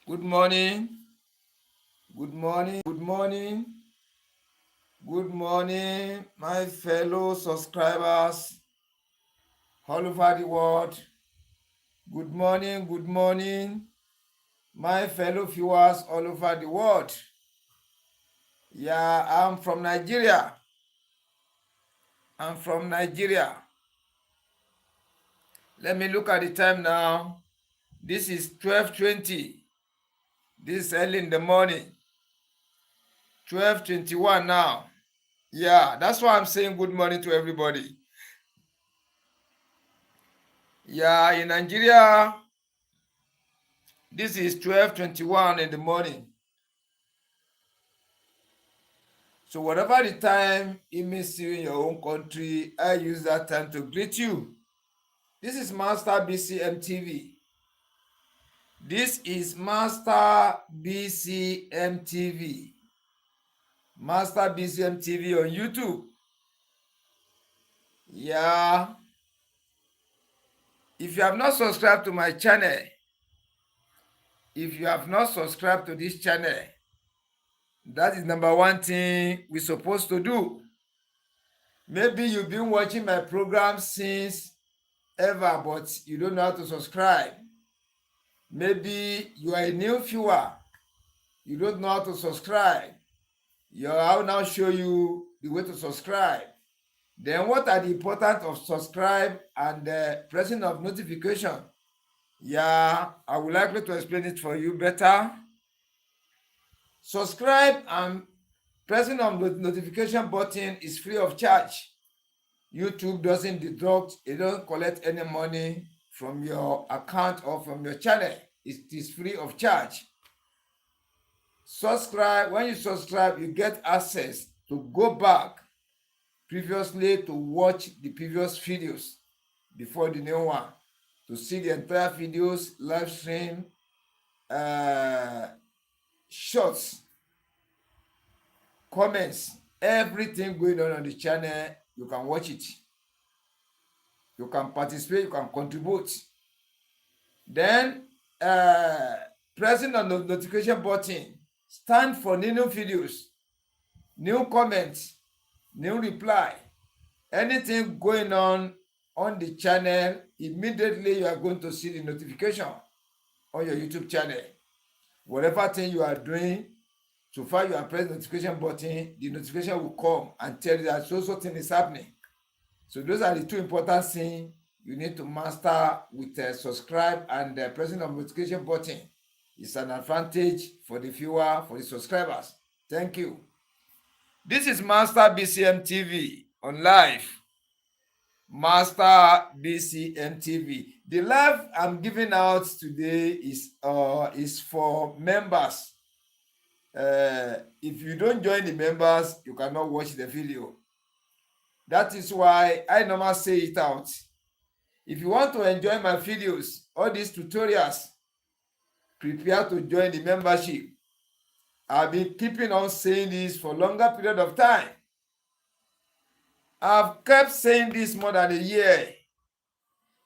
Good morning, good morning, good morning, good morning, my fellow subscribers all over the world. Good morning, my fellow viewers all over the world. Yeah, I'm from Nigeria. I'm from Nigeria. Let me look at the time now. This is 12:20. This is early in the morning. 12:21 now. Yeah, that's why I'm saying good morning to everybody. Yeah, in Nigeria, this is 12:21 in the morning. So whatever the time it means you in your own country, I use that time to greet you. This is Master BCM TV. This is Master BCM TV. Master BCM TV on YouTube. Yeah. If you have not subscribed to my channel, if you have not subscribed to this channel, that is number one thing we're supposed to do. Maybe you've been watching my program since ever, but you don't know how to subscribe. Maybe you are a new viewer, you don't know how to subscribe. I will now show you the way to subscribe. Then what are the importance of subscribe and pressing of notification? Yeah, I would like to explain it for you better. Subscribe and pressing on the notification button is free of charge. YouTube doesn't deduct, it doesn't collect any money from your account or from your channel. It is free of charge. Subscribe. When you subscribe, you get access to go back previously to watch the previous videos before the new one, to see the entire videos, live stream, shorts, comments, everything going on the channel. You can watch it. You can participate, you can contribute. Then pressing on the notification button stand for new videos, new comments, new reply. Anything going on the channel, immediately you are going to see the notification on your YouTube channel. Whatever thing you are doing, so far you are pressing the notification button, the notification will come and tell you that so thing is happening. So those are the two important things you need to master with subscribe and pressing the notification button. It's an advantage for the viewer, for the subscribers. Thank you. This is Master BCM TV on live. Master BCM TV. The live I'm giving out today is for members. If you don't join the members, you cannot watch the video. That is why I normally say it out. If you want to enjoy my videos, all these tutorials, prepare to join the membership. I've been keeping on saying this for a longer period of time. I've kept saying this more than a year.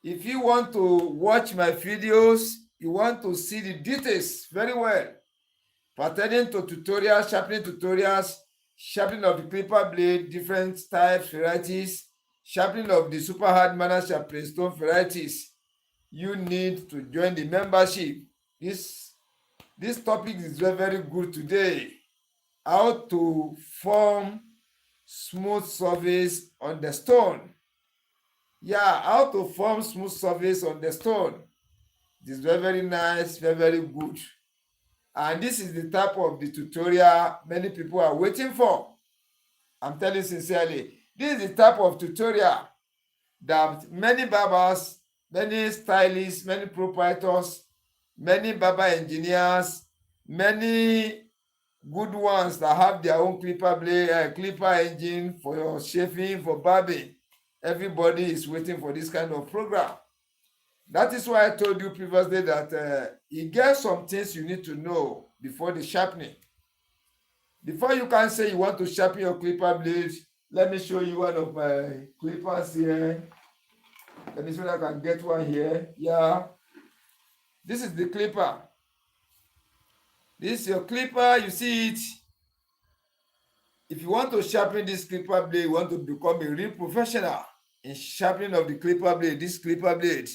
If you want to watch my videos, you want to see the details very well, pertaining to tutorials, sharpening of the clipper blade, different types, varieties, sharpening of the super hard manner Sharpening-STONE varieties, you need to join the membership. This topic is very, very good today. How to form smooth surface on the stone. Yeah, how to form smooth surface on the stone. This is very, very nice, very, very good. And this is the type of the tutorial many people are waiting for. I'm telling you sincerely, this is the type of tutorial that many barbers, many stylists, many proprietors, many barber engineers, many good ones that have their own clipper blade, clipper engine for your shaving, for barbing. Everybody is waiting for this kind of program. That is why I told you previously that you get some things you need to know before the sharpening. Before you can say you want to sharpen your clipper blade, let me show you one of my clippers here. Let me see if I can get one here. Yeah. This is the clipper. This is your clipper, you see it. If you want to sharpen this clipper blade, you want to become a real professional in sharpening of the clipper blade, this clipper blade.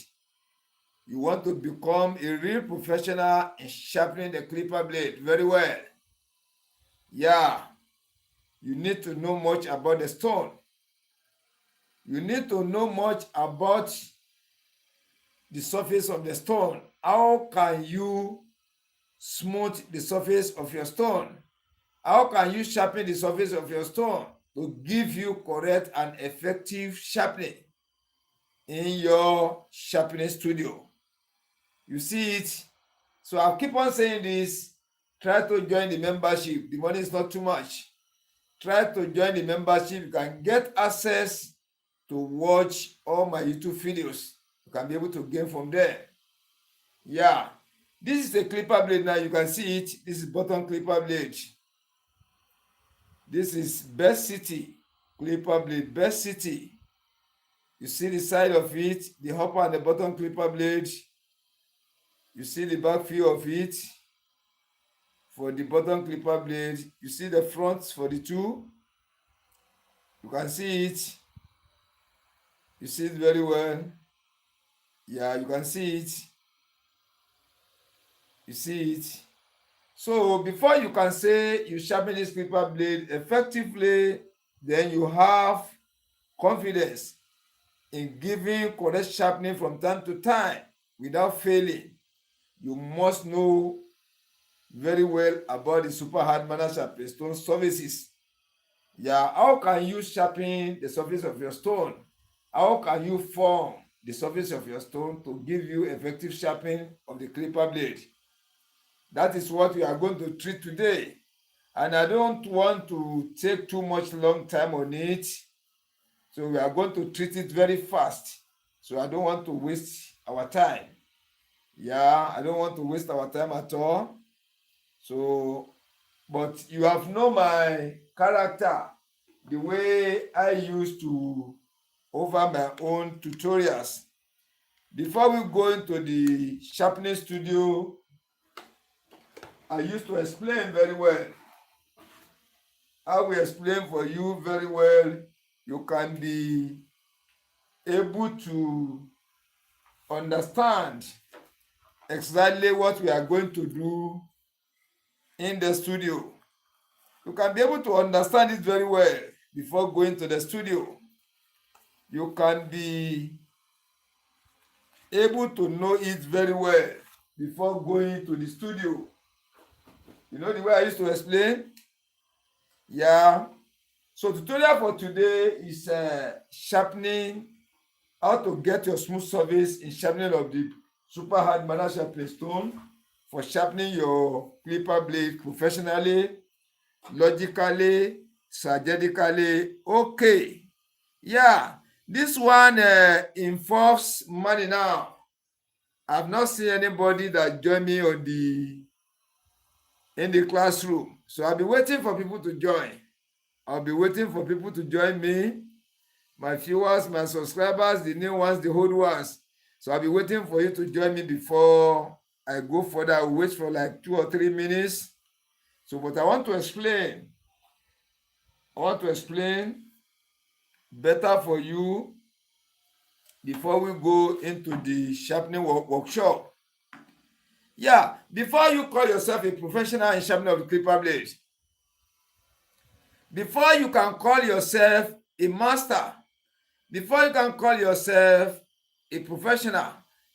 You want to become a real professional in sharpening the clipper blade very well. Yeah, you need to know much about the stone. You need to know much about the surface of the stone. How can you smooth the surface of your stone? How can you sharpen the surface of your stone to give you correct and effective sharpening in your sharpening studio? You see it? So I'll keep on saying this. Try to join the membership. The money is not too much. Try to join the membership. You can get access to watch all my YouTube videos. You can be able to gain from there. Yeah. This is a clipper blade now. You can see it. This is bottom clipper blade. This is Best City clipper blade. Best City. You see the side of it, the upper and the bottom clipper blade. You see the back view of it for the bottom clipper blade. You see the front for the two. You can see it. You see it very well. Yeah, you can see it. You see it. So before you can say you sharpen this clipper blade effectively, then you have confidence in giving correct sharpening from time to time without failing. You must know very well about the super hard manner sharpening stone surfaces. Yeah, how can you sharpen the surface of your stone? How can you form the surface of your stone to give you effective sharpening of the clipper blade? That is what we are going to treat today. And I don't want to take too much long time on it. So we are going to treat it very fast. So I don't want to waste our time. Yeah, I don't want to waste our time at all. So, but you have known my character, the way I used to over my own tutorials. Before we go into the sharpening studio, I used to explain very well. I will explain for you very well. You can be able to understand exactly what we are going to do in the studio. You can be able to understand it very well before going to the studio. You can be able to know it very well before going to the studio. You know the way I used to explain? Yeah. So tutorial for today is sharpening, how to get your smooth surface in sharpening of the super hard manner sharpening stone for sharpening your clipper blade professionally, logically, strategically. Okay. Yeah. This one involves money now. I've not seen anybody that joined me on in the classroom. So I'll be waiting for people to join. I'll be waiting for people to join me. My viewers, my subscribers, the new ones, the old ones. So I'll be waiting for you to join me before I go further. I'll wait for like 2 or 3 minutes. So, but I want to explain better for you before we go into the sharpening workshop. Yeah, before you call yourself a professional in sharpening of the clipper blade, before you can call yourself a master, before you can call yourself a professional,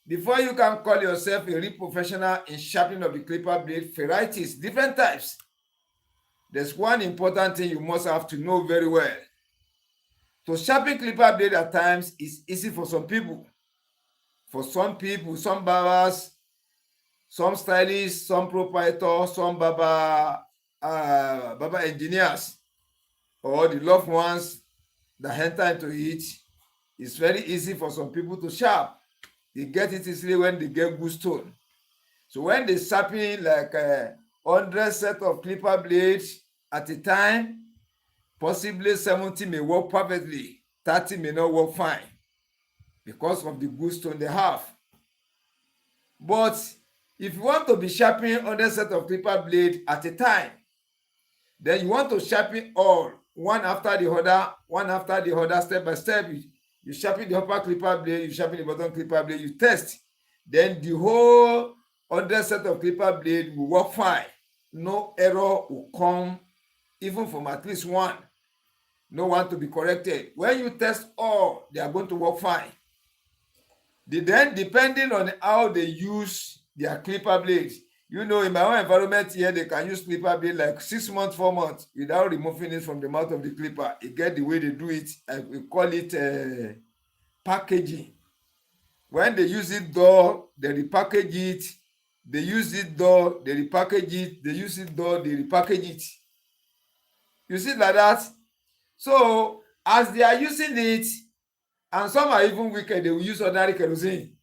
before you can call yourself a real professional in sharpening of the clipper blade, varieties, different types, there's one important thing you must have to know very well. To sharpen clipper blade at times is easy for some people. For some people, some barbers, some stylists, some proprietors, some barber engineers, or the loved ones that enter into it, it's very easy for some people to sharp. They get it easily when they get good stone. So when they sharpen like 100 set of clipper blades at a time, possibly 70 may work perfectly, 30 may not work fine because of the good stone they have. But If you want to be sharpening 100 set of clipper blade at a time, then you want to sharpen all one after the other, step by step. You sharpen the upper clipper blade, you sharpen the bottom clipper blade, you test. Then the whole 100 set of clipper blade will work fine. No error will come, even from at least one. No one to be corrected. When you test all, they are going to work fine. Then, depending on how they use their clipper blades, in my own environment here, they can use clipper blade like 6 months, 4 months without removing it from the mouth of the clipper. You get the way they do it. We call it packaging. When they use it dull, they repackage it. They use it dull, they repackage it. They use it dull, they repackage it. You see like that? So, as they are using it, and some are even wicked, they will use ordinary kerosene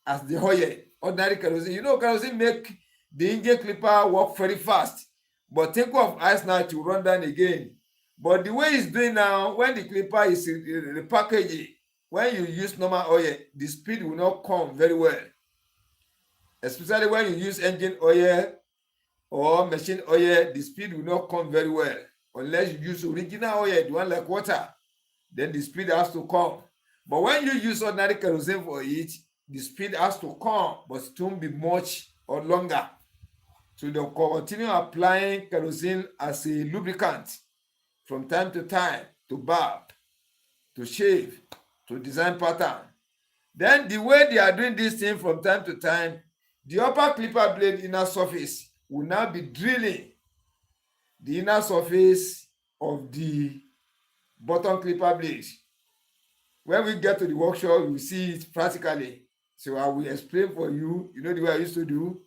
as the oil. Ordinary kerosene. Kerosene make the engine clipper work very fast. But think of ice now to run down again. But the way it's doing now, when the clipper is repackaged, when you use normal oil, the speed will not come very well. Especially when you use engine oil or machine oil, the speed will not come very well. Unless you use original oil, the one like water, then the speed has to come. But when you use ordinary kerosene for it, the speed has to come, but it won't be much or longer. So they'll continue applying kerosene as a lubricant from time to time to barb, to shave, to design pattern. Then the way they are doing this thing from time to time, the upper clipper blade inner surface will now be drilling the inner surface of the bottom clipper blade. When we get to the workshop, you will see it practically. So I will explain for you, the way I used to do.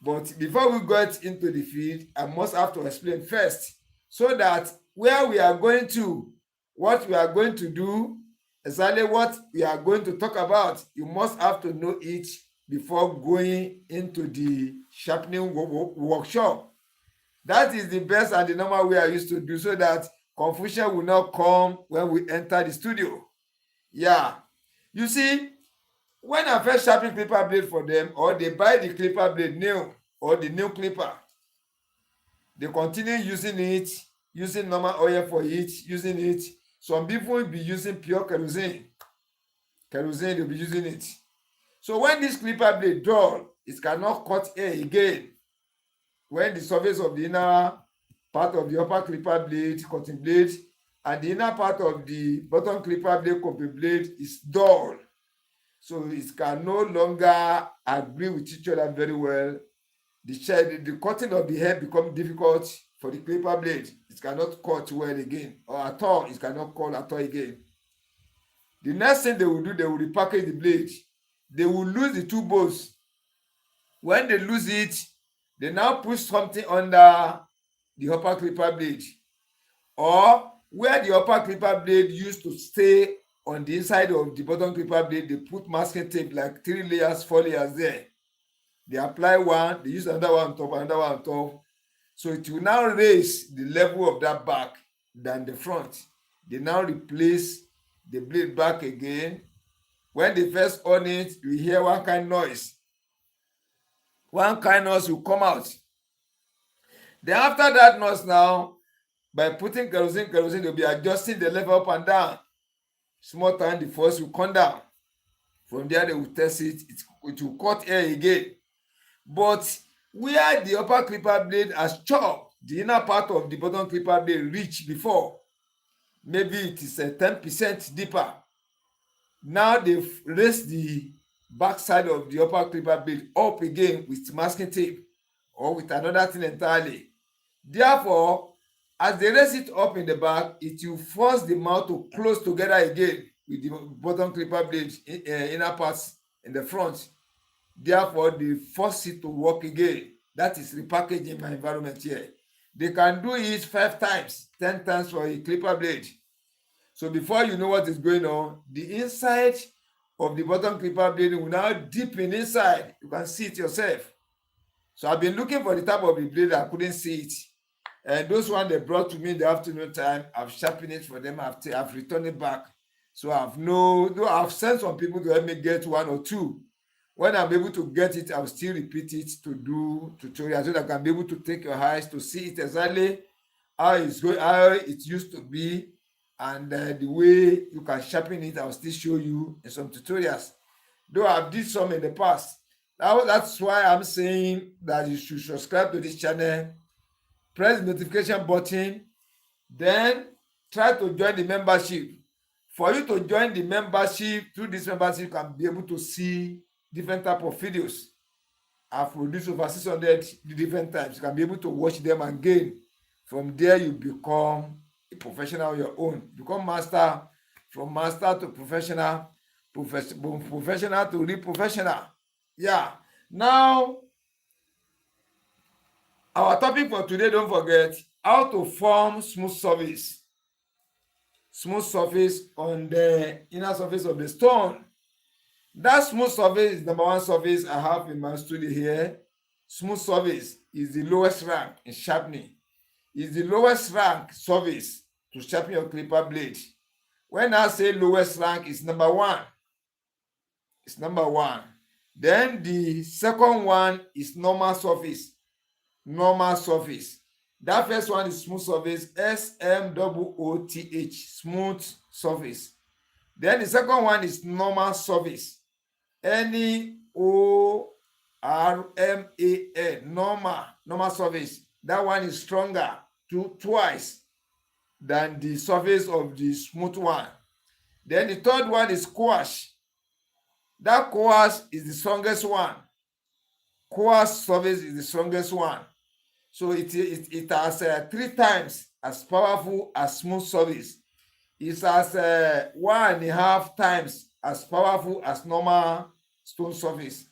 But before we get into the field, I must have to explain first, so that where we are going to, what we are going to do, exactly what we are going to talk about, you must have to know it before going into the sharpening workshop. That is the best and the normal way I used to do, so that confusion will not come when we enter the studio. Yeah. You see, when I first sharpen clipper blade for them, or they buy the clipper blade new, or the new clipper, they continue using it, using normal oil for it, using it. Some people will be using pure kerosene. Kerosene, they'll be using it. So when this clipper blade dull, it cannot cut air again. When the surface of the inner part of the upper clipper blade, cutting blade, and the inner part of the bottom clipper blade, coping blade, is dull. So it can no longer agree with each other very well. The cutting of the hair becomes difficult for the clipper blade. It cannot cut well again, or at all, it cannot cut at all again. The next thing they will do, they will repackage the blade. They will lose the two bolts. When they lose it, they now put something under the upper clipper blade. Or where the upper clipper blade used to stay on the inside of the bottom clipper blade, they put masking tape, like 3 layers, 4 layers there. They apply one, they use another one on top, another one on top. So it will now raise the level of that back than the front. They now replace the blade back again. When they first on it, you hear one kind of noise. One kind of noise will come out. Then after that noise now, by putting kerosene, they'll be adjusting the level up and down. Small time, the force will come down. From there, they will test it. It will cut air again. But where the upper clipper blade has chopped the inner part of the bottom clipper blade reached before, maybe it is 10% deeper. Now they've raised the back side of the upper clipper blade up again with masking tape or with another thing entirely. Therefore, as they raise it up in the back, it will force the mouth to close together again with the bottom clipper blade inner parts in the front. Therefore, they force it to work again. That is repackaging my environment here. They can do it 5 times, 10 times for a clipper blade. So before you know what is going on, the inside of the bottom clipper blade will now deepen inside. You can see it yourself. So I've been looking for the type of the blade, I couldn't see it. And those ones they brought to me in the afternoon time, I've sharpened it for them, I've returned it back. So I've sent some people to help me get 1 or 2. When I'm able to get it, I'll still repeat it to do tutorials so that I can be able to take your eyes to see it exactly how it used to be, and the way you can sharpen it. I'll still show you in some tutorials, though I've did some in the past. That's why I'm saying that you should subscribe to this channel, press the notification button, then try to join the membership. For you to join the membership, through this membership, you can be able to see different type of videos. I've produced over 600 different types. You can be able to watch them and gain. From there, you become a professional on your own. Become master, from master to professional, professional to real professional. Yeah. Now, our topic for today, don't forget, how to form smooth surface. Smooth surface on the inner surface of the stone. That smooth surface is number one surface I have in my studio here. Smooth surface is the lowest rank in sharpening. It's the lowest rank surface to sharpen your clipper blade. When I say lowest rank, it's number one. It's number one. Then the second one is normal surface. Normal surface. That first one is smooth surface, SMOOTH, smooth surface. Then the second one is normal surface, NORMAL, normal surface. That one is stronger, twice than the surface of the smooth one. Then the third one is coarse. That coarse is the strongest one. Coarse surface is the strongest one. So it has 3 times as powerful as smooth surface. It has 1.5 times as powerful as normal stone surface.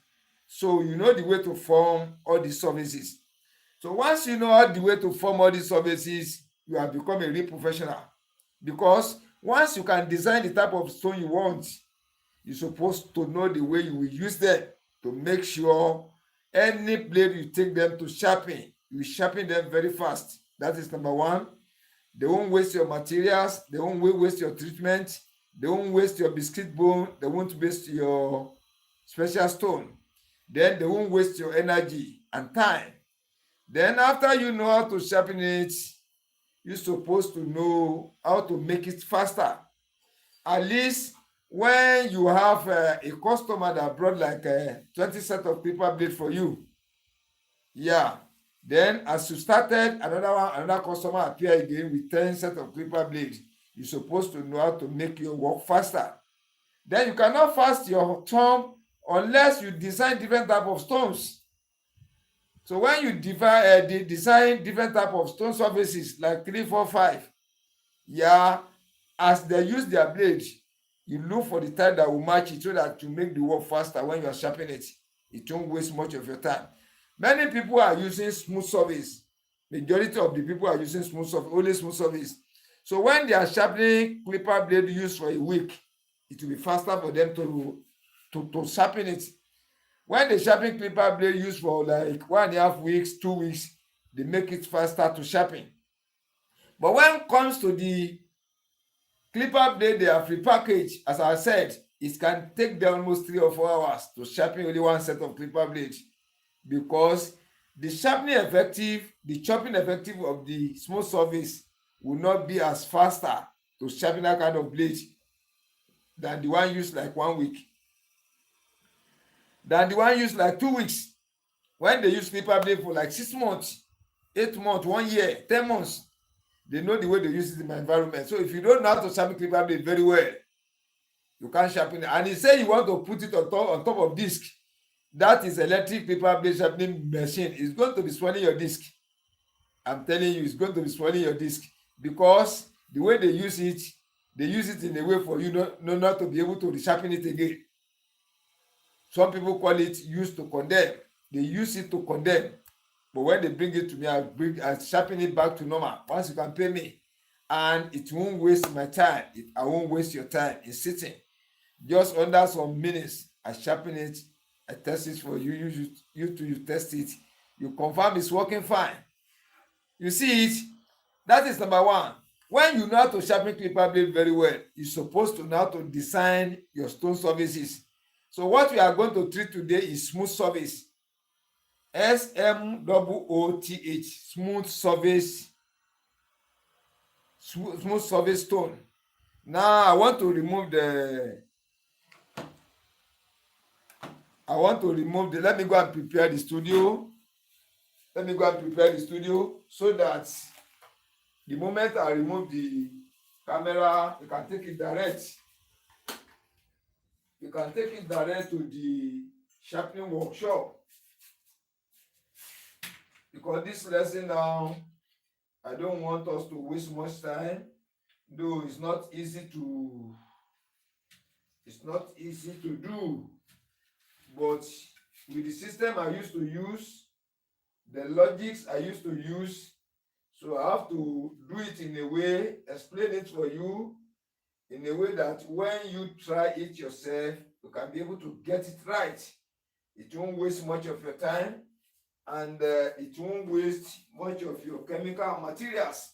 So you know the way to form all these surfaces. So once you know the way to form all these surfaces, you have become a real professional. Because once you can design the type of stone you want, you're supposed to know the way you will use them to make sure any blade you take them to sharpen, you sharpen them very fast. That is number one. They won't waste your materials. They won't waste your treatment. They won't waste your biscuit bone. They won't waste your special stone. Then they won't waste your energy and time. Then after you know how to sharpen it, you're supposed to know how to make it faster. At least when you have a customer that brought like 20 set of clipper blade for you, yeah, then as you started, another customer appear again with 10 set of clipper blades. You're supposed to know how to make your work faster. Then you cannot fast your thumb unless you design different type of stones. So when you design different type of stone surfaces like 3, 4, 5, yeah, as they use their blade, you look for the time that will match it so that you make the work faster. When you are sharpening it, it won't waste much of your time. Many people are using smooth surface. Majority of the people are using smooth surface, only smooth surface. So when they are sharpening clipper blade used for a week, it will be faster for them to sharpen it. When they sharpen clipper blade used for like 1.5 weeks, 2 weeks, they make it faster to sharpen. But when it comes to the clipper blade they are prepackaged, as I said, it can take them almost 3 or 4 hours to sharpen only one set of clipper blades, because the chopping effective of the smooth surface will not be as faster to sharpen that kind of blade than the one used like 1 week, than the one used like 2 weeks. When they use clipper blade for like 6 months, 8 months, 1 year, 10 months, they know the way they use it in my environment. So if you don't know how to sharpen clipper blade very well, you can't sharpen it. And you say you want to put it on top of disc, that is electric clipper blade sharpening machine. It's going to be spoiling your disc. I'm telling you, it's going to be spoiling your disc, because the way they use it in a way for you not to be able to sharpen it again. Some people call it used to condemn. They use it to condemn. But when they bring it to me, I sharpen it back to normal. Once you can pay me, and it won't waste my time. I won't waste your time in sitting. Just under some minutes, I sharpen it. I test it for you. You test it. You confirm it's working fine. You see it? That is number one. When you know how to sharpen clipper blade very well, you're supposed to know how to design your stone surfaces. So what we are going to treat today is smooth surface. SMOOTH, smooth surface, smooth surface stone. Now I want to remove the let me go and prepare the studio. Let me go and prepare the studio so that the moment I remove the camera, you can take it direct. You can take it direct to the sharpening workshop. Because this lesson now, I don't want us to waste much time, though it's not easy to do. But with the system I used to use, the logics I used to use, so I have to do it in a way, explain it for you in a way that when you try it yourself, you can be able to get it right. It won't waste much of your time, and it won't waste much of your chemical materials.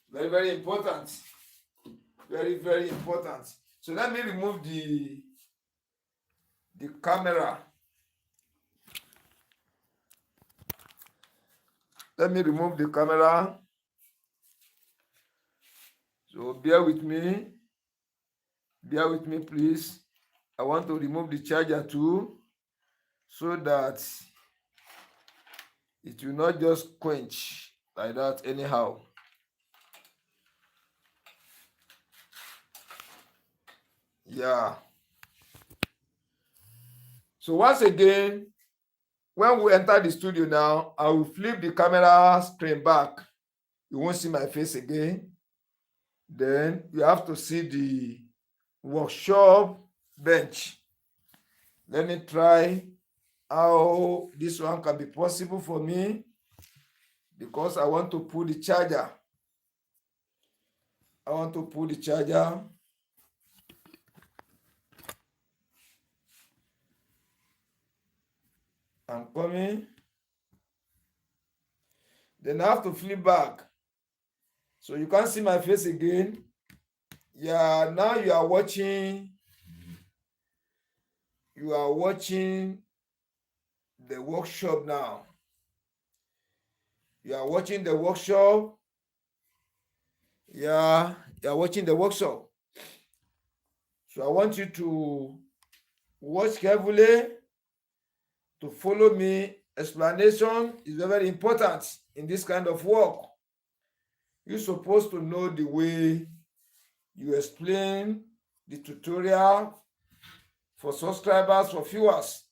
Very, very important. Very, very important. So let me remove the camera. Let me remove the camera. So bear with me. Bear with me, please. I want to remove the charger too, so that it will not just quench like that anyhow. Yeah. So once again, when we enter the studio now, I will flip the camera screen back. You won't see my face again. Then you have to see the workshop bench. Let me try how this one can be possible for me, because I want to pull the charger. I want to pull the charger. I'm coming. Then I have to flip back. So you can't see my face again. Yeah, now you are watching. You are watching the workshop now. You are watching the workshop. Yeah, you are watching the workshop. So I want you to watch carefully, to follow me. Explanation is very, very important in this kind of work. You're supposed to know the way you explain the tutorial for subscribers, for viewers,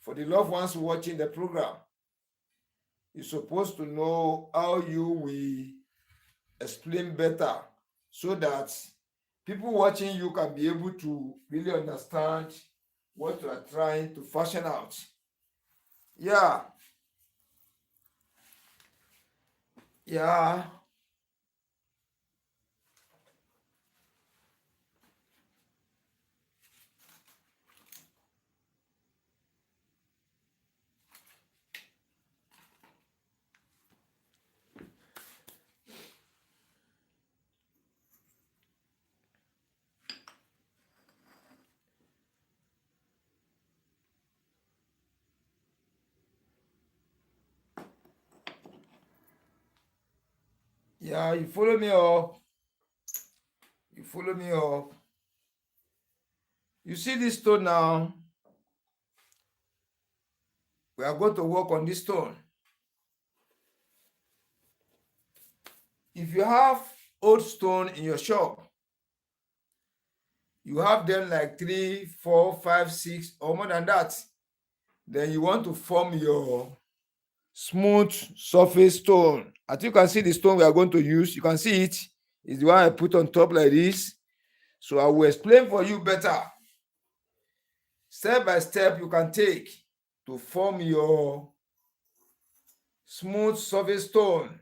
for the loved ones watching the program. You're supposed to know how you will explain better, so that people watching you can be able to really understand what you are trying to fashion out. Yeah. Yeah. Yeah, you follow me up. You follow me up. You see this stone now? We are going to work on this stone. If you have old stone in your shop, you have them like 3, 4, 5, 6, or more than that, then you want to form your smooth surface stone. As you can see, the stone we are going to use, you can see it is the one I put on top like this. So I will explain for you better, step by step, you can take to form your smooth surface stone.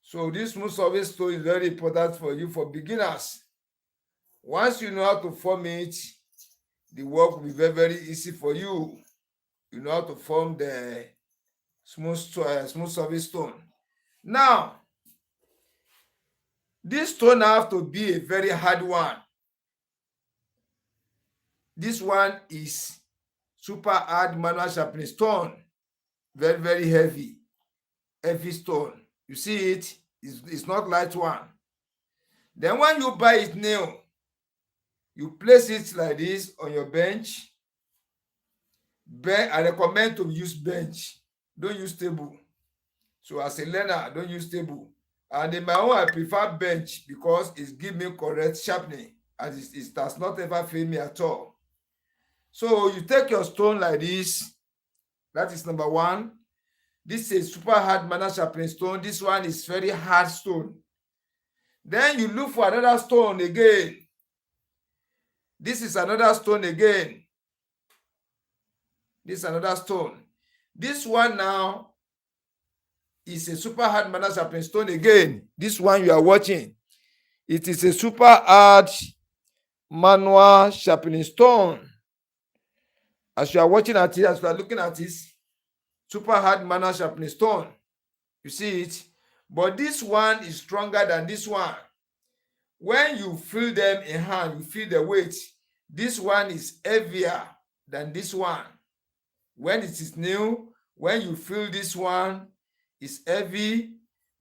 So this smooth surface stone is very important for you, for beginners. Once you know how to form it, the work will be very, very easy for you. You know how to form the smooth surface stone. Now, this stone have to be a very hard one. This one is super hard manual sharpening stone. Very, very heavy stone. You see it? It's not light one. Then when you buy it new, you place it like this on your bench. I recommend to use bench. Don't use table. So as a learner, don't use table. And in my own, I prefer bench because it gives me correct sharpening. And it does not ever fail me at all. So you take your stone like this. That is number one. This is super hard manual sharpening stone. This one is very hard stone. Then you look for another stone again. This is another stone again. This is another stone. This one now is a super hard manual sharpening stone again. This one you are watching. It is a super hard manual sharpening stone. As you are watching at it, as you are looking at this, super hard manual sharpening stone. You see it? But this one is stronger than this one. When you feel them in hand, you feel the weight. This one is heavier than this one. When it is new, when you feel this one, it's heavy.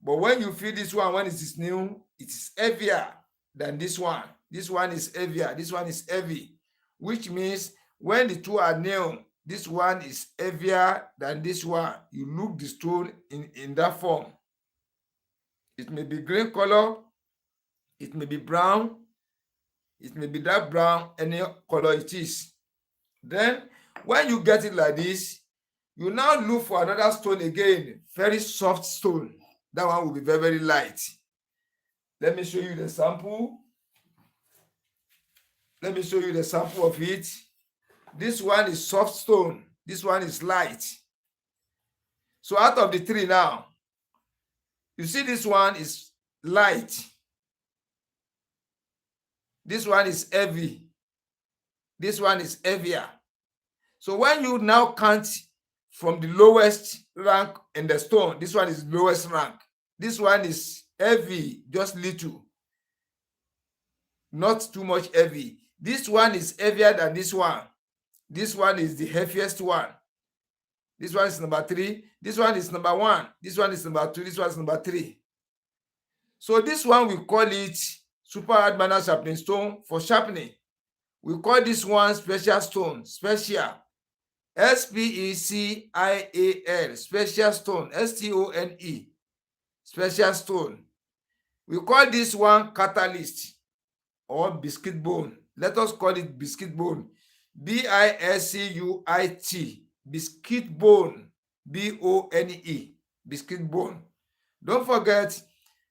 But when you feel this one, when it is new, it is heavier than this one. This one is heavier. This one is heavy. Which means when the two are new, this one is heavier than this one. You look the stone in that form. It may be green color. It may be brown. It may be dark brown, any color it is. Then, when you get it like this, you now look for another stone again, very soft stone. That one will be very, very light. Let me show you the sample. Let me show you the sample of it. This one is soft stone. This one is light. So out of the three now, you see this one is light. This one is heavy. This one is heavier. So when you now count from the lowest rank in the stone, this one is lowest rank. This one is heavy, just little. Not too much heavy. This one is heavier than this one. This one is the heaviest one. This one is number 3. This one is number 1. This one is number 2. This one is number 3. So this one, we call it super hard manual sharpening stone for sharpening. We call this one special stone, special. S-P-E-C-I-A-L, special stone, S-T-O-N-E, special stone. We call this one catalyst or biscuit bone. Let us call it biscuit bone. B-I-S-C-U-I-T, biscuit bone, B-O-N-E, biscuit bone. Don't forget,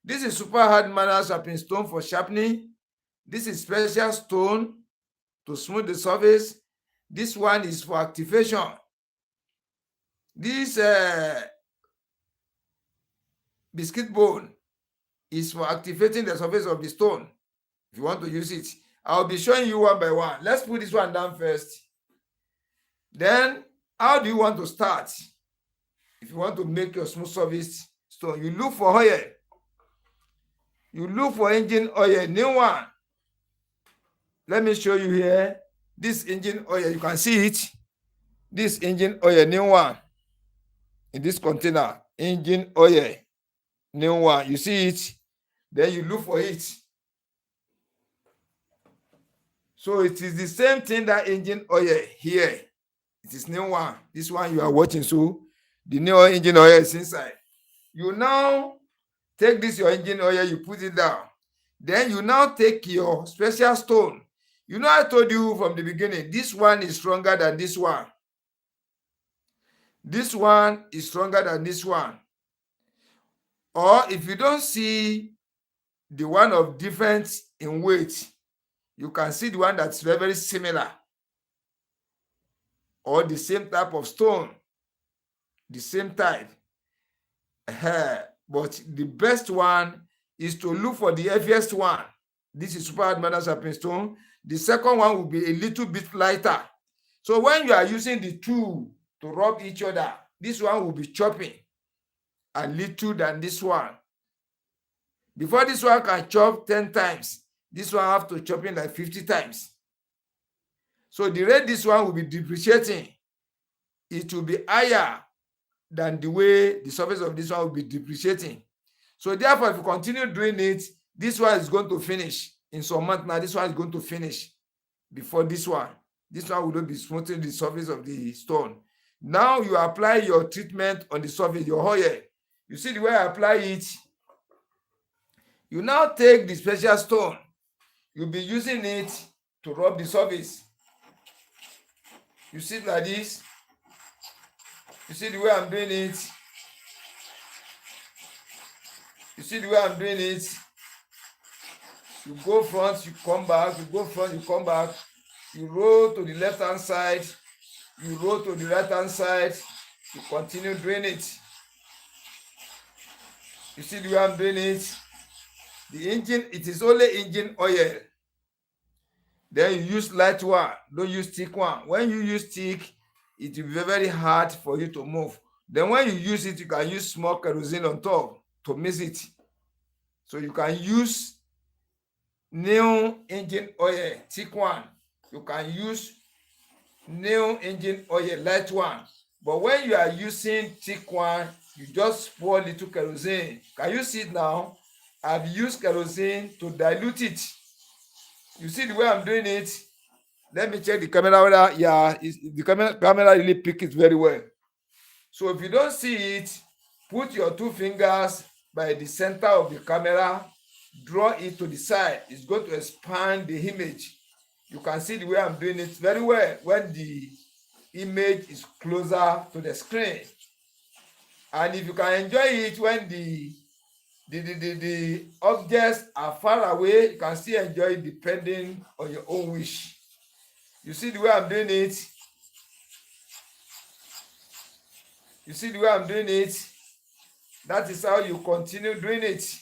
this is super hard manual sharpening stone for sharpening. This is special stone to smooth the surface. This one is for activation. This biscuit bone is for activating the surface of the stone. If you want to use it, I'll be showing you one by one. Let's put this one down first. Then, how do you want to start? If you want to make your smooth surface stone, you look for oil. You look for engine oil, new one. Let me show you here. This engine oil, you can see it. This engine oil, new one. In this container, engine oil, new one. You see it. Then you look for it. So it is the same thing that engine oil here. It is new one. This one you are watching. So the new engine oil is inside. You now take this, your engine oil, you put it down. Then you now take your special stone. You know, I told you from the beginning, this one is stronger than this one. This one is stronger than this one. Or if you don't see the one of difference in weight, you can see the one that's very, very similar. Or the same type of stone. The same type. But the best one is to look for the heaviest one. This is super hard manual sharpening stone. The second one will be a little bit lighter. So when you are using the two to rub each other, this one will be chopping a little than this one. Before this one can chop 10 times, this one have to chop in like 50 times. So the rate this one will be depreciating, it will be higher than the way the surface of this one will be depreciating. So therefore, if you continue doing it, this one is going to finish in some months. Now this one is going to finish before this one. This one will not be smoothing the surface of the stone. Now you apply your treatment on the surface, your oil. You see the way I apply it. You now take the special stone. You'll be using it to rub the surface. You see it like this. You see the way I'm doing it. You see the way I'm doing it. You go front, you come back. You go front, you come back. You roll to the left hand side. You roll to the right hand side. You continue doing it. You see the way I'm doing it. The engine, it is only engine oil. Then you use light one. Don't use thick one. When you use thick, it will be very hard for you to move. Then when you use it, you can use small kerosene on top to mix it. So you can use new engine oil, thick one. You can use new engine oil, light one. But when you are using thick one, you just pour little kerosene. Can you see it now? I've used kerosene to dilute it. You see the way I'm doing it? Let me check the camera whether, yeah, the camera really pick it very well. So if you don't see it, put your two fingers by the center of the camera, draw it to the side. It's going to expand the image. You can see the way I'm doing it very well when the image is closer to the screen. And if you can enjoy it when the objects are far away, you can still enjoy it depending on your own wish. You see the way I'm doing it? You see the way I'm doing it? That is how you continue doing it.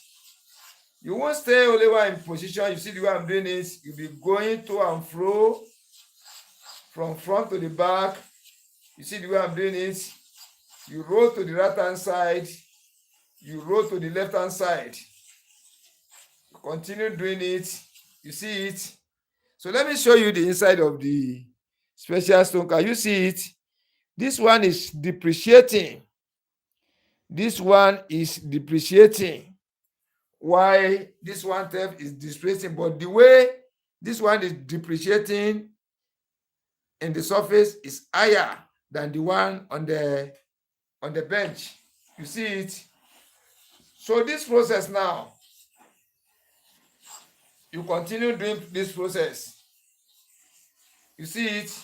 You won't stay only one in position. You see the way I'm doing it? You'll be going to and fro from front to the back. You see the way I'm doing it? You roll to the right hand side. You roll to the left hand side. You continue doing it. You see it? So let me show you the inside of the special stone. Can you see it? This one is depreciating. This one is depreciating. Why this one is depreciating? But the way this one is depreciating in the surface is higher than the one on the bench. You see it? So this process now, you continue doing this process. You see it?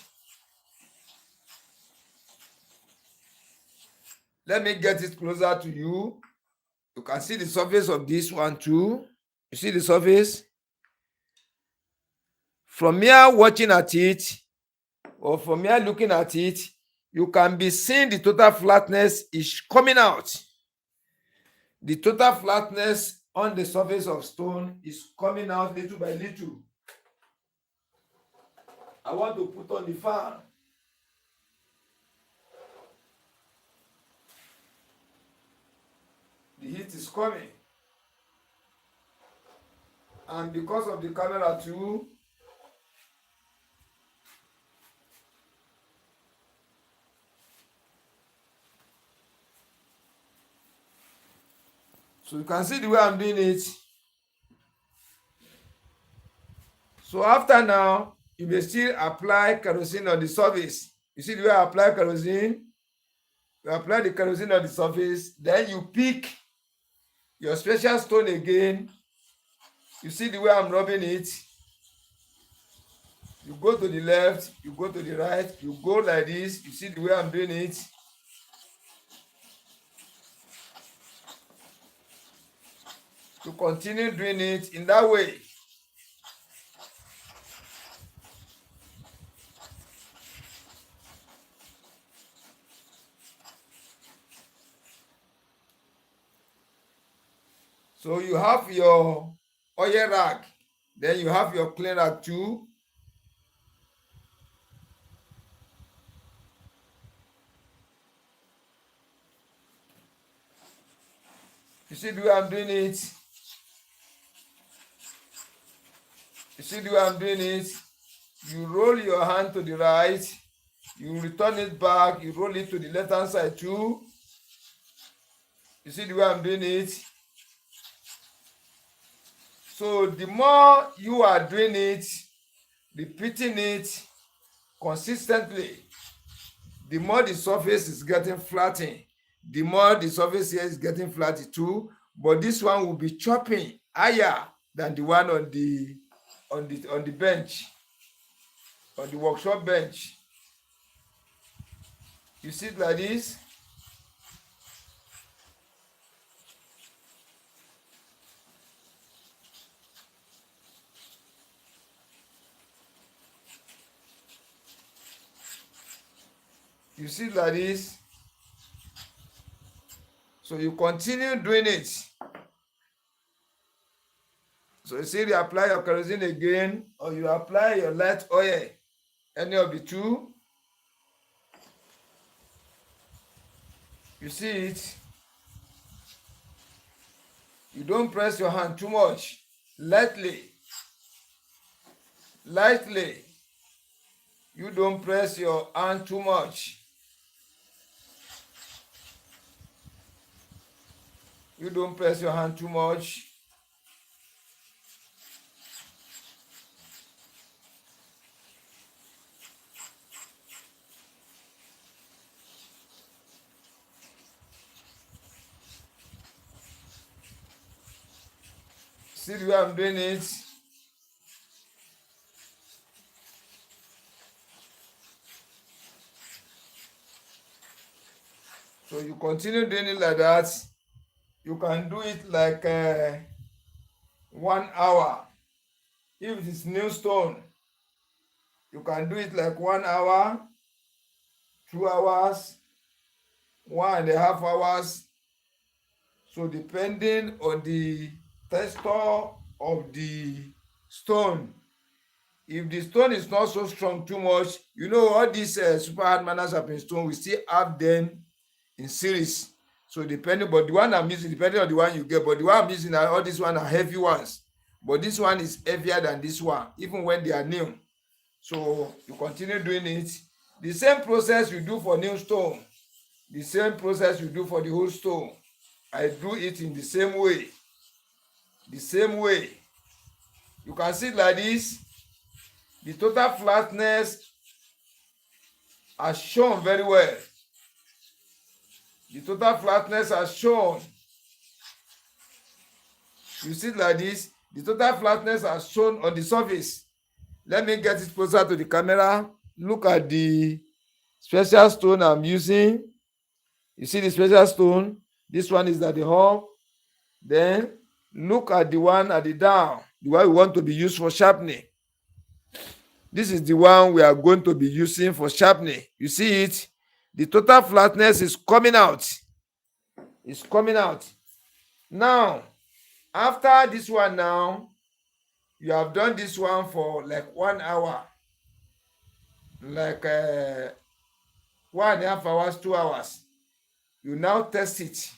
Let me get it closer to you. You can see the surface of this one too. You see the surface? From here watching at it, or from here looking at it, you can be seeing the total flatness is coming out. The total flatness on the surface of stone is coming out little by little. I want to put on the fan. The heat is coming. And because of the camera too, so you can see the way I'm doing it. So after now, you may still apply kerosene on the surface. You see the way I apply kerosene? You apply the kerosene on the surface, then you pick your special stone again. You see the way I'm rubbing it? You go to the left, you go to the right, you go like this. You see the way I'm doing it? To continue doing it in that way. So you have your oil rag, then you have your clean rag too. You see the way I'm doing it? You see the way I'm doing it? You roll your hand to the right, you return it back, you roll it to the left hand side too. You see the way I'm doing it? So the more you are doing it, repeating it consistently, the more the surface is getting flattened, the more the surface here is getting flattened too. But this one will be chopping higher than the one on the bench, on the workshop bench. You see it like this. You see it like this. So you continue doing it. So you see, you apply your kerosene again, or you apply your light oil, any of the two. You see it. You don't press your hand too much. Lightly. Lightly. You don't press your hand too much. You don't press your hand too much. See the way I'm doing it? So you continue doing it like that. You can do it like 1 hour. If it is new stone, you can do it like 1 hour, 2 hours, 1.5 hours. So depending on the texture of the stone, if the stone is not so strong too much, you know, all these super hard manners sharpening stone, we still have them in series. So depending, but the one I'm using, depending on the one you get, but the one I'm using, all these ones are heavy ones. But this one is heavier than this one, even when they are new. So you continue doing it. The same process you do for new stone, the same process you do for the whole stone. I do it in the same way. The same way. You can see it like this. The total flatness has shown very well. The total flatness has shown. You see it like this. The total flatness has shown on the surface. Let me get it closer to the camera. Look at the special stone I'm using. You see the special stone? This one is at the hub. Then look at the one at the down, the one we want to be used for sharpening. This is the one we are going to be using for sharpening. You see it? The total flatness is coming out. It's coming out. Now, after this one now, you have done this one for like 1 hour. Like 1.5 hours, 2 hours. You now test it.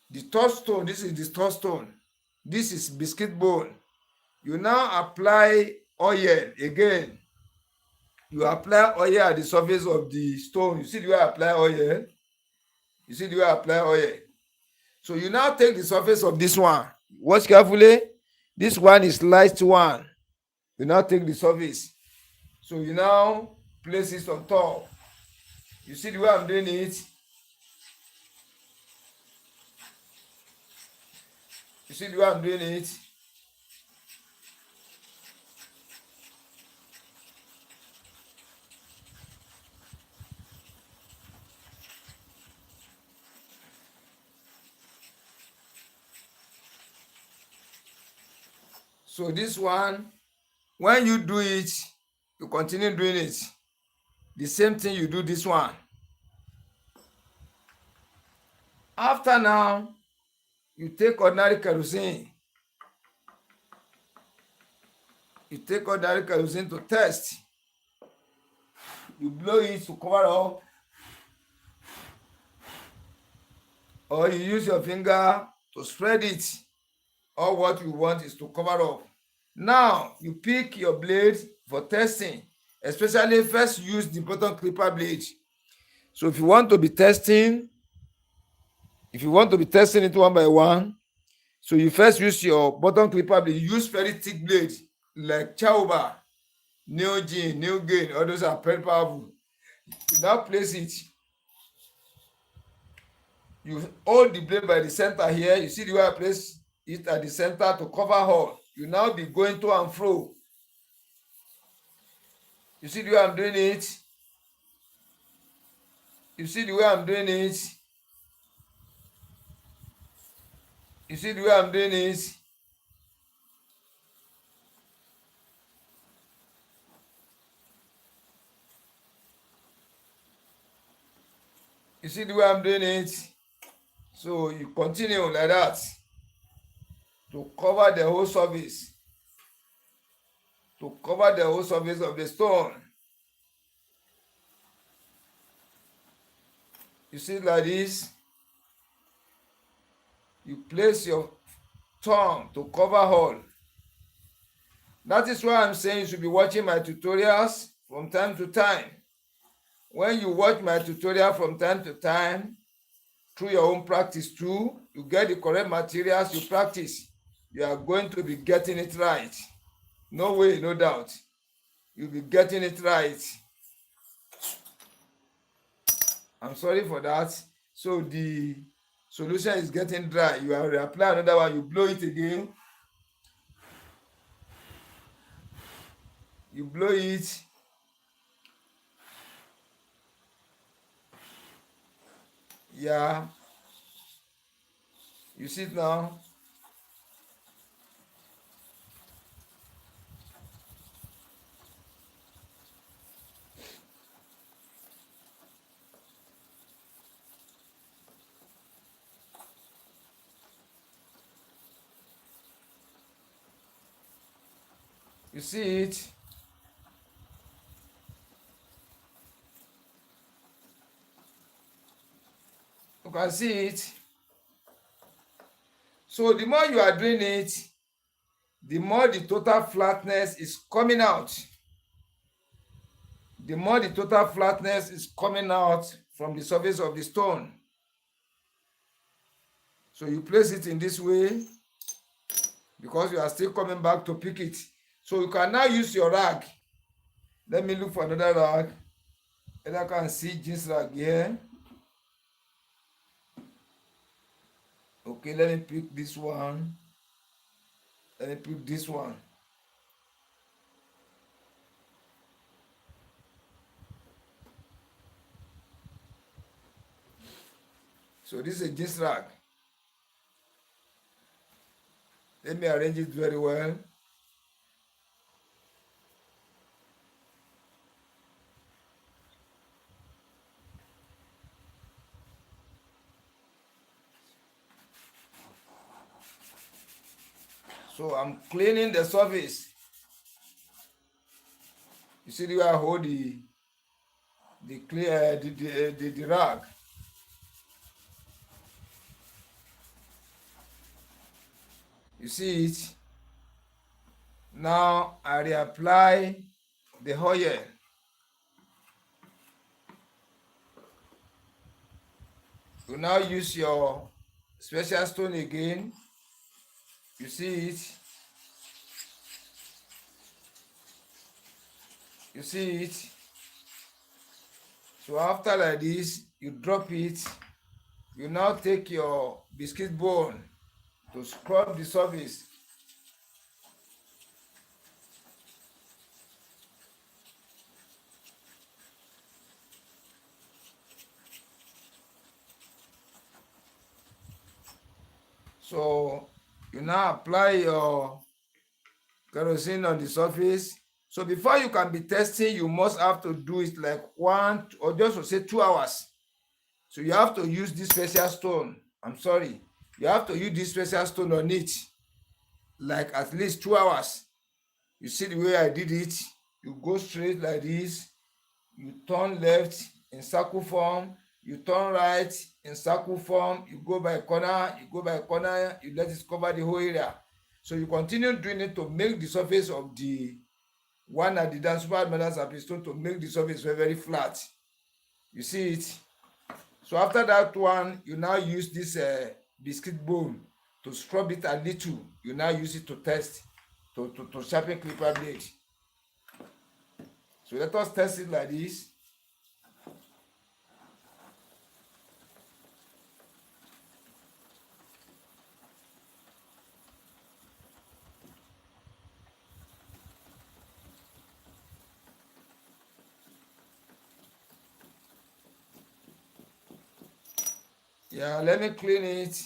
The touchstone, this is the touchstone. This is biscuit bone. You now apply oil again. You apply oil at the surface of the stone. You see the way I apply oil? You see the way I apply oil? So you now take the surface of this one. Watch carefully. This one is light one. You now take the surface. So you now place it on top. You see the way I'm doing it? You see the way I'm doing it? So this one, when you do it, you continue doing it. The same thing you do this one. After now, you take ordinary kerosene. You take ordinary kerosene to test. You blow it to cover up. Or you use your finger to spread it. All what you want is to cover up. Now you pick your blade for testing, especially first use the bottom clipper blade. So if you want to be testing it one by one, so you first use your bottom clipper blade. Use very thick blade like Chauba, Neogene, Neogain, all those are very powerful. You now place it. You hold the blade by the center here. You see the way I place it at the center to cover hole. You now be going to and fro. You see the way I'm doing it? You see the way I'm doing it? You see the way I'm doing it? You see the way I'm doing it? So you continue like that to cover the whole surface. To cover the whole surface of the stone. You see it like this. You place your thumb to cover all. That is why I'm saying you should be watching my tutorials from time to time. When you watch my tutorial from time to time, through your own practice too, you get the correct materials you practice. You are going to be getting it right. No way, no doubt. You'll be getting it right. I'm sorry for that. So the solution is getting dry. You have to reapply another one. You blow it again. You blow it. Yeah. You see it now? You see it? You can see it. So the more you are doing it, the more the total flatness is coming out. The more the total flatness is coming out from the surface of the stone. So you place it in this way because you are still coming back to pick it. So you can now use your rag. Let me look for another rag. And I can see jeans rag here. Okay, let me pick this one. Let me pick this one. So this is a jeans rag. Let me arrange it very well. So I'm cleaning the surface. You see the way I hold the rag. You see it? Now I reapply the oil. You now use your special stone again. You see it? You see it? So after like this, you drop it. You now take your biscuit bone to scrub the surface. So you now apply your kerosene on the surface. So before you can be testing, you must have to do it like 1 or just to say 2 hours. So you have to use this special stone. I'm sorry. You have to use this special stone on it like at least 2 hours. You see the way I did it? You go straight like this. You turn left in circle form. You turn right in circle form. You go by corner. You go by corner. You let it cover the whole area. So you continue doing it to make the surface of the one at the down super metal sharpening stone to make the surface very, very flat. You see it? So after that one, you now use this biscuit bone to scrub it a little. You now use it to test, to sharpen clipper blade. So let us test it like this. Yeah, let me clean it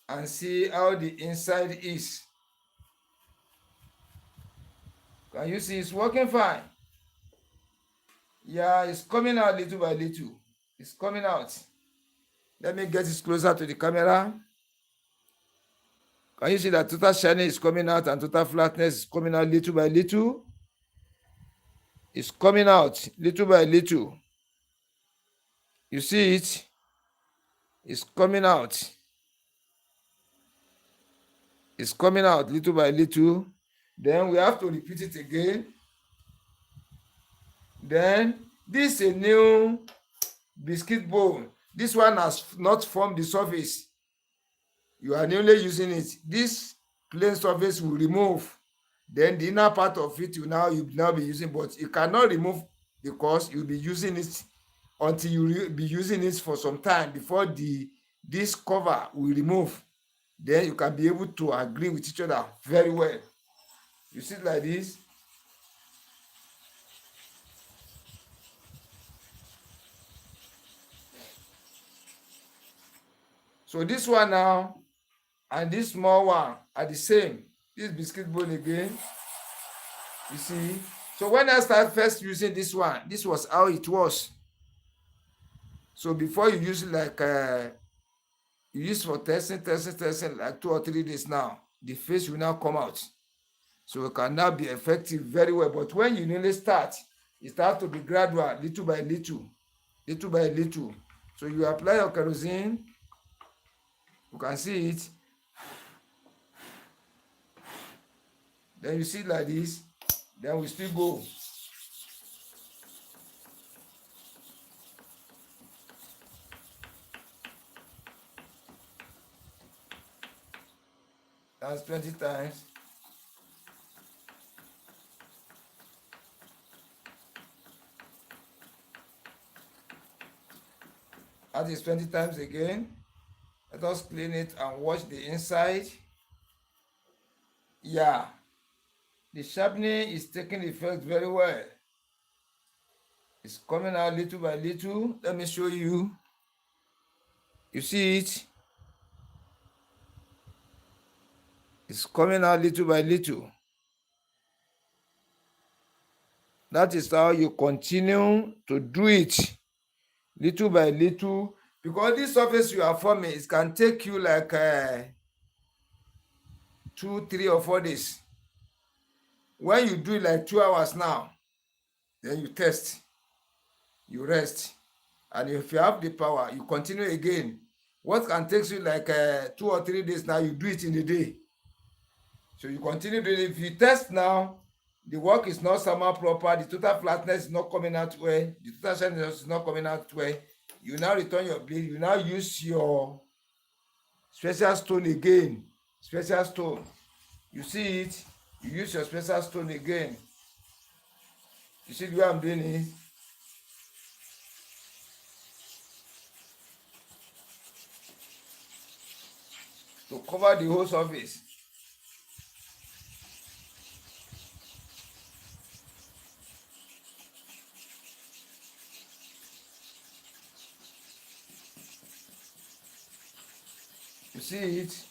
and see how the inside is. Can you see it's working fine? Yeah, it's coming out little by little. It's coming out. Let me get it closer to the camera. Can you see that total shining is coming out and total flatness is coming out little by little? It's coming out little by little. You see it? It's coming out. It's coming out little by little. Then we have to repeat it again. Then this is a new biscuit bone. This one has not formed the surface. You are newly using it. This plain surface will remove. Then the inner part of it you now be using, but you cannot remove because you'll be using it until you be using it for some time before this cover will remove. Then you can be able to agree with each other very well. You see it like this. So this one now and this small one are the same. This biscuit bone again. You see. So when I started first using this one, this was how it was. So before you use it like you use for testing like 2 or 3 days now, the face will now come out. So it can now be effective very well. But when you newly start, it starts to be gradual, little by little, little by little. So you apply your kerosene, you can see it. Then you see it like this. Then we still go. That's 20 times. That is 20 times again. Let us clean it and wash the inside. Yeah. The sharpening is taking effect very well. It's coming out little by little. Let me show you. You see it? It's coming out little by little. That is how you continue to do it little by little. Because this surface you are forming, it can take you like 2, 3, or 4 days. When you do it like 2 hours now, then you test, you rest. And if you have the power, you continue again. What can take you like 2 or 3 days now, you do it in a day. So you continue doing it. If you test now, the work is not somehow proper, the total flatness is not coming out well, the total shininess is not coming out well, you now return your blade, you now use your special stone again. Special stone. You see it? You use your special stone again. You see the way I'm doing it? To cover the whole surface. You see it?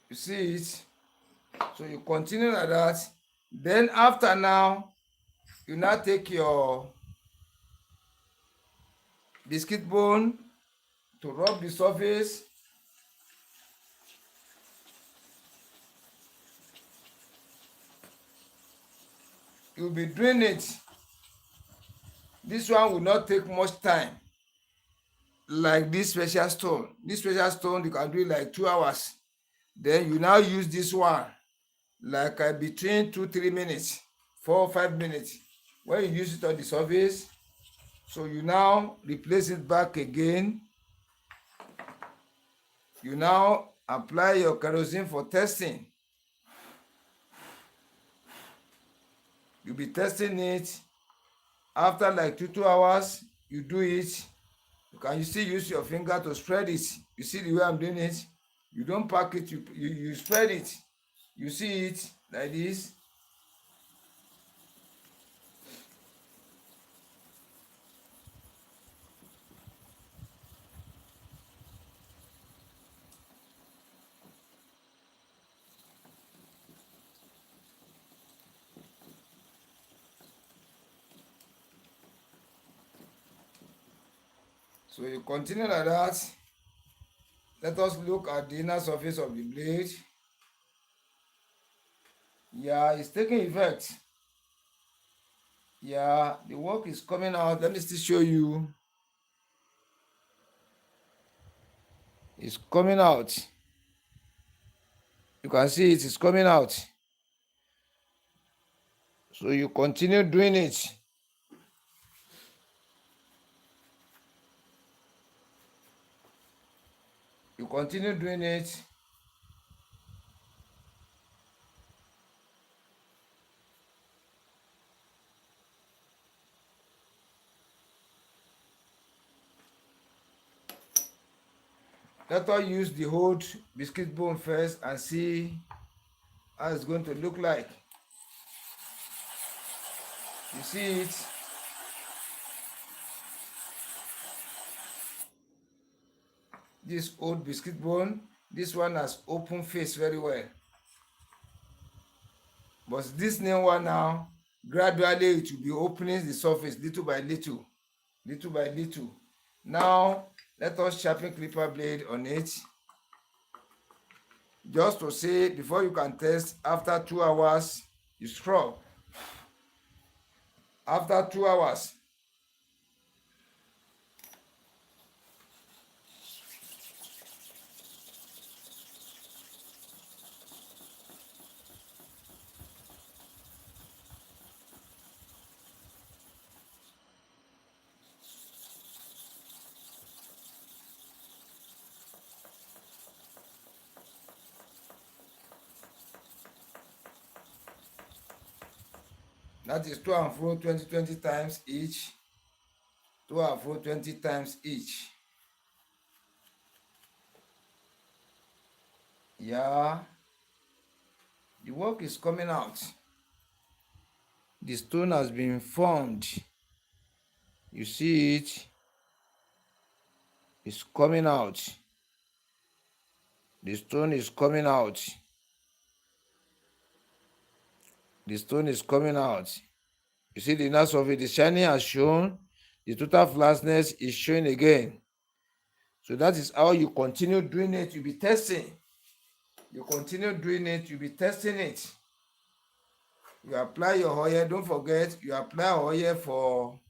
You see it? So you continue like that. Then after now, you now take your biscuit bone to rub the surface. you'll be doing it. This one will not take much time like this special stone. This special stone, you can do it like 2 hours. Then you now use this one like between 2-3 minutes, 4 or 5 minutes. When you use it on the surface, so you now replace it back again. You now apply your kerosene for testing. You'll be testing it. After like 2 hours, you do it. You can still use your finger to spread it. You see the way I'm doing it? You don't pack it, you spread it. You see it like this. So you continue like that. Let us look at the inner surface of the blade. Yeah, it's taking effect. Yeah, the work is coming out. Let me still show you. It's coming out. You can see it is coming out. So you continue doing it. You continue doing it. Let us use the whole biscuit bone first and see how it's going to look like. You see it? This old biscuit bone, this one has open face very well. But this new one now, gradually it will be opening the surface little by little, little by little. Now, let us sharpen clipper blade on it. Just to say, before you can test, after 2 hours, you scrub. After 2 hours, that is to and fro 20 times each. To and fro 20 times each. Yeah, the work is coming out. The stone has been formed. You see it? It's coming out. The stone is coming out. The stone is coming out. You see the inner surface, the shining has shown, the total flatness is showing again. So that is how you continue doing it. You'll be testing. You continue doing it, you'll be testing it. You apply your oil. Don't forget, you apply oil for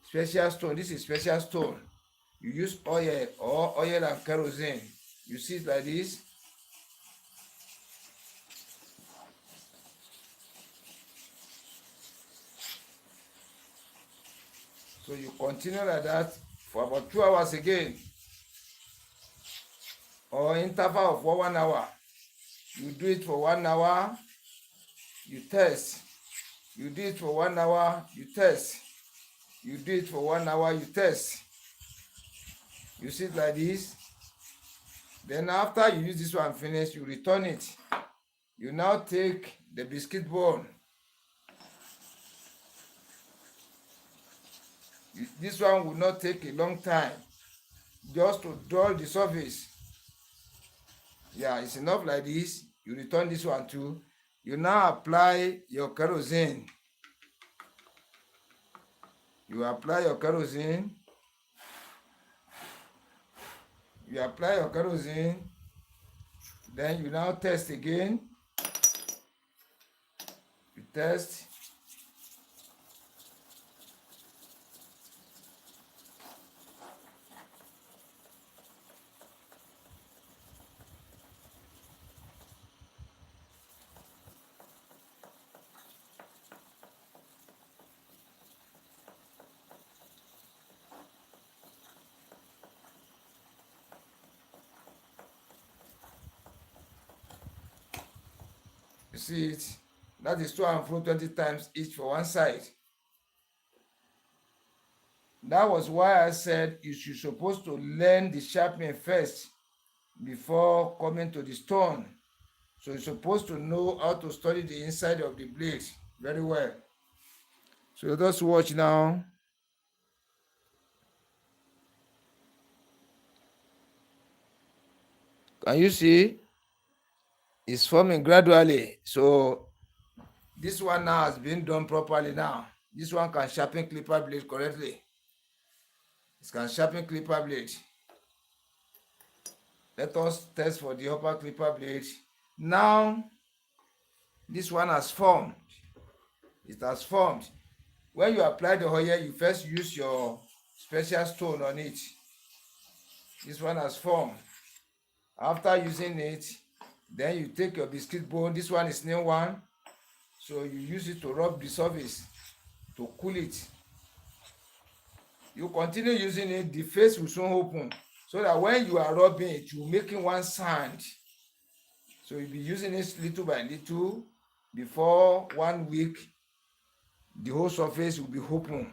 special stone. This is special stone. You use oil or oil and kerosene. You see it like this. So you continue like that for about 2 hours again, or interval of 1 hour. You do it for 1 hour, you test. You do it for 1 hour, you test. You do it for 1 hour, you test. You see it like this. Then after you use this one finish, you return it. You now take the biscuit bone. This one will not take a long time, just to dull the surface. Yeah, it's enough like this. You return this one too. You now apply your kerosene. You apply your kerosene. You apply your kerosene. Then you now test again. You test. see it? That is 220 times each for one side. That was why I said you're supposed to learn the sharpening first before coming to the stone. So you're supposed to know how to study the inside of the blade very well. So let us watch now. Can you see? It's forming gradually. So this one now has been done properly now. This one can sharpen clipper blade correctly. It can sharpen clipper blade. Let us test for the upper clipper blade. Now, this one has formed. It has formed. When you apply the oil, you first use your special stone on it. This one has formed. After using it, then you take your biscuit bone. This one is new one. So you use it to rub the surface to cool it. You continue using it, the face will soon open. So that when you are rubbing it, you're making one sound. So you'll be using it little by little. Before 1 week, the whole surface will be open.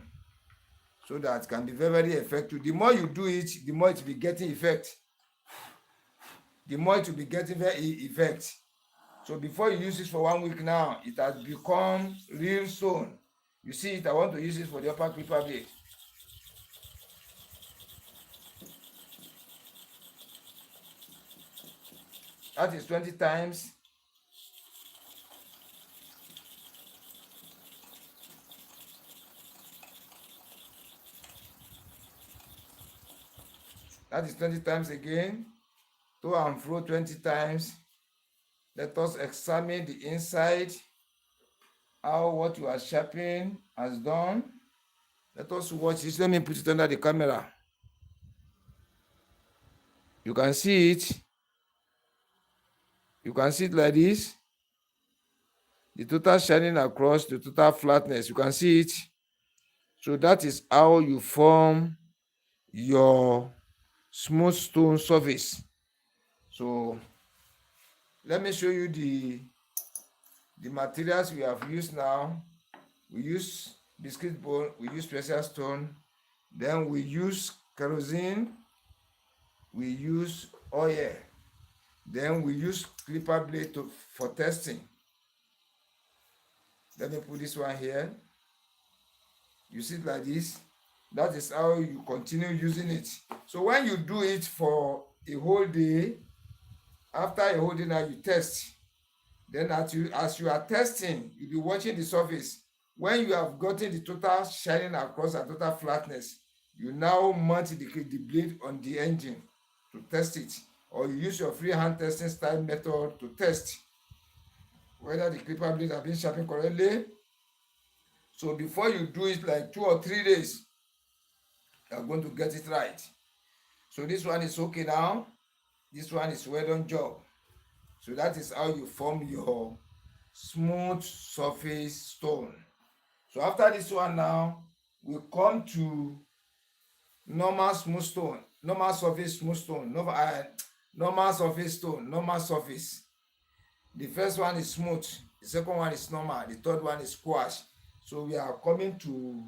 So that it can be very, very effective. The more you do it, the more it will be getting effect. The more it will be getting very effect. So before you use it for 1 week now, it has become real stone. You see it, I want to use it for the upper clipper blade. That is 20 times. That is 20 times again. To and fro 20 times. Let us examine the inside, how what you are sharpening has done. Let us watch this. Let me put it under the camera. You can see it. You can see it like this. The total shining across, the total flatness. You can see it. So that is how you form your smooth stone surface. So let me show you the materials we have used now. We use biscuit bone, we use precious stone, then we use kerosene, we use oil, then we use clipper blade for testing. Let me put this one here. You see it like this. That is how you continue using it. So when you do it for a whole day, after a whole day now you test. Then as you are testing, you'll be watching the surface. When you have gotten the total shining across and total flatness, you now mount the blade on the engine to test it. Or you use your freehand testing style method to test whether the clipper blade have been sharpened correctly. So before you do it like 2 or 3 days, you are going to get it right. So this one is okay now. This one is well done job. So that is how you form your smooth surface stone. So after this one now, we come to normal smooth stone, normal surface smooth stone, normal surface stone, normal surface. The first one is smooth, the second one is normal, the third one is squash. So we are coming to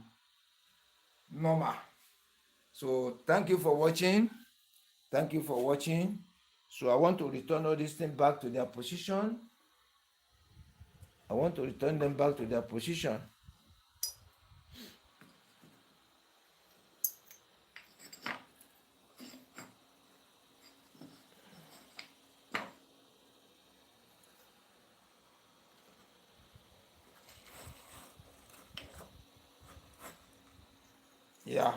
normal. So thank you for watching. Thank you for watching. So I want to return all these things back to their position. I want to return them back to their position. Yeah.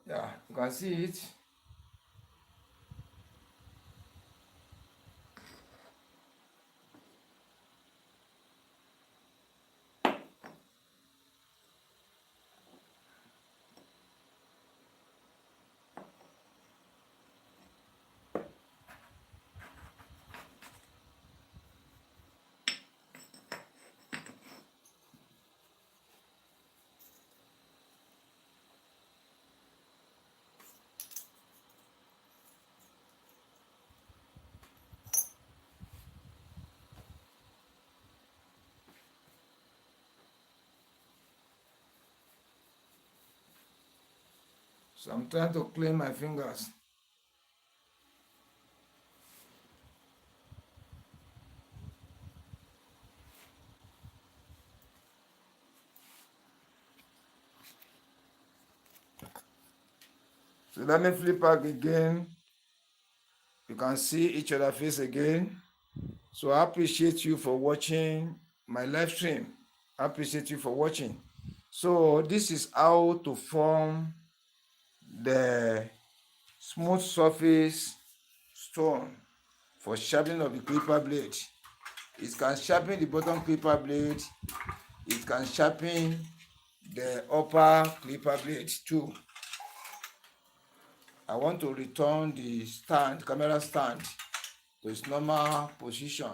Yeah, you can see it. So I'm trying to clean my fingers. So let me flip back again. You can see each other face again. So I appreciate you for watching my live stream. I appreciate you for watching. So this is how to form the smooth surface stone for sharpening of the clipper blade. It can sharpen the bottom clipper blade. It can sharpen the upper clipper blade too. I want to return the stand, camera stand, to its normal position.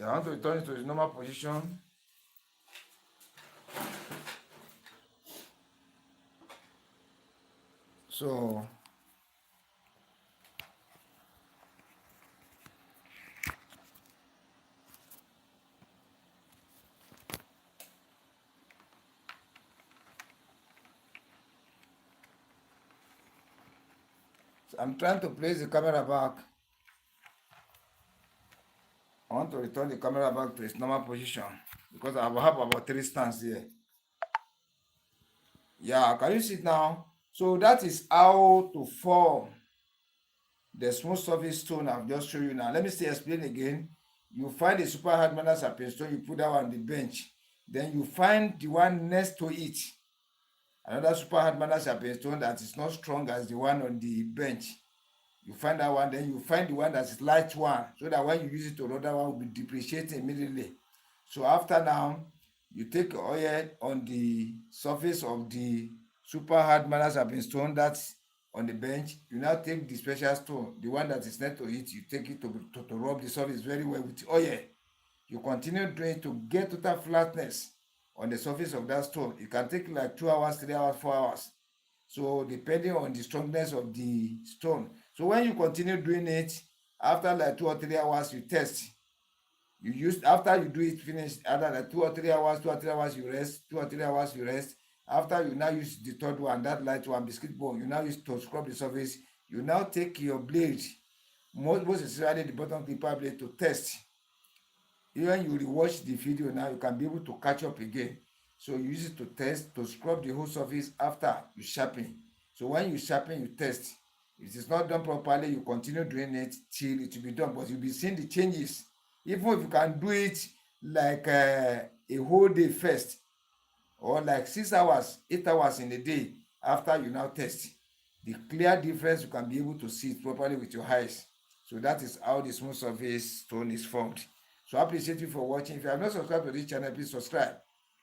I want to return it to its normal position. So I'm trying to place the camera back. I want to return the camera back to its normal position because I have about 3 stands here. Yeah, can you see it now? So that is how to form the smooth surface stone I've just shown you now. Let me still explain again. You find a super hard sharpening stone, you put that one on the bench. Then you find the one next to it, another super hard sharpening stone that is not strong as the one on the bench. You find that one, then you find the one that is light one, so that when you use it to another one will be depreciating immediately. So after now, you take oil on the surface of the super hard sharpening stone that's on the bench. You now take the special stone, the one that is next to it, you take it to rub the surface very well with oil. You continue doing it to get total flatness on the surface of that stone. It can take like 2 hours, 3 hours, 4 hours. So depending on the strongness of the stone. So when you continue doing it, after like 2 or 3 hours, you test. You use, after you do it finish, after like 2 or 3 hours, 2 or 3 hours you rest, 2 or 3 hours you rest. After you now use the third one, that light one, biscuit bone, you now use to scrub the surface. You now take your blade, most especially the bottom clipper blade, to test. When you rewatch the video now, you can be able to catch up again. So you use it to test, to scrub the whole surface after you sharpen. So when you sharpen, you test. If it is not done properly, you continue doing it till it will be done. But you'll be seeing the changes. Even if you can do it like a whole day first, or like 6 hours, 8 hours in a day after you now test, the clear difference you can be able to see it properly with your eyes. So that is how the smooth surface stone is formed. So I appreciate you for watching. If you have not subscribed to this channel, please subscribe.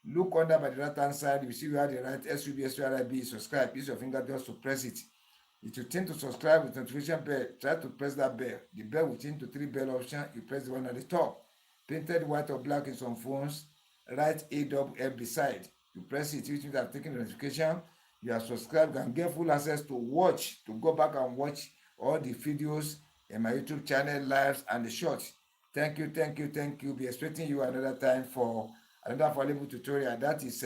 Look under by the right hand side, you see where the right SUB subscribe. Use your finger just to press it. If you tend to subscribe with notification bell, try to press that bell. The bell will change to 3 bell option. You press the one at the top. Painted white or black in some phones. Write AWF beside. You press it, which means I've taken the notification. You are subscribed and get full access to watch, to go back and watch all the videos in my YouTube channel, lives and the shorts. Thank you, thank you, thank you. Be expecting you another time for another valuable tutorial. That is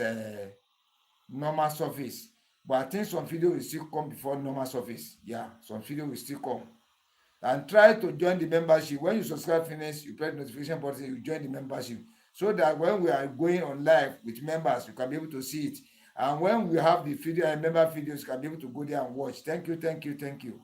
normal surface. But I think some video will still come before normal surface. Yeah, some video will still come. And try to join the membership. When you subscribe finish, you press the notification button, you join the membership. So that when we are going on live with members, you can be able to see it. And when we have the video and member videos, you can be able to go there and watch. Thank you, thank you, thank you.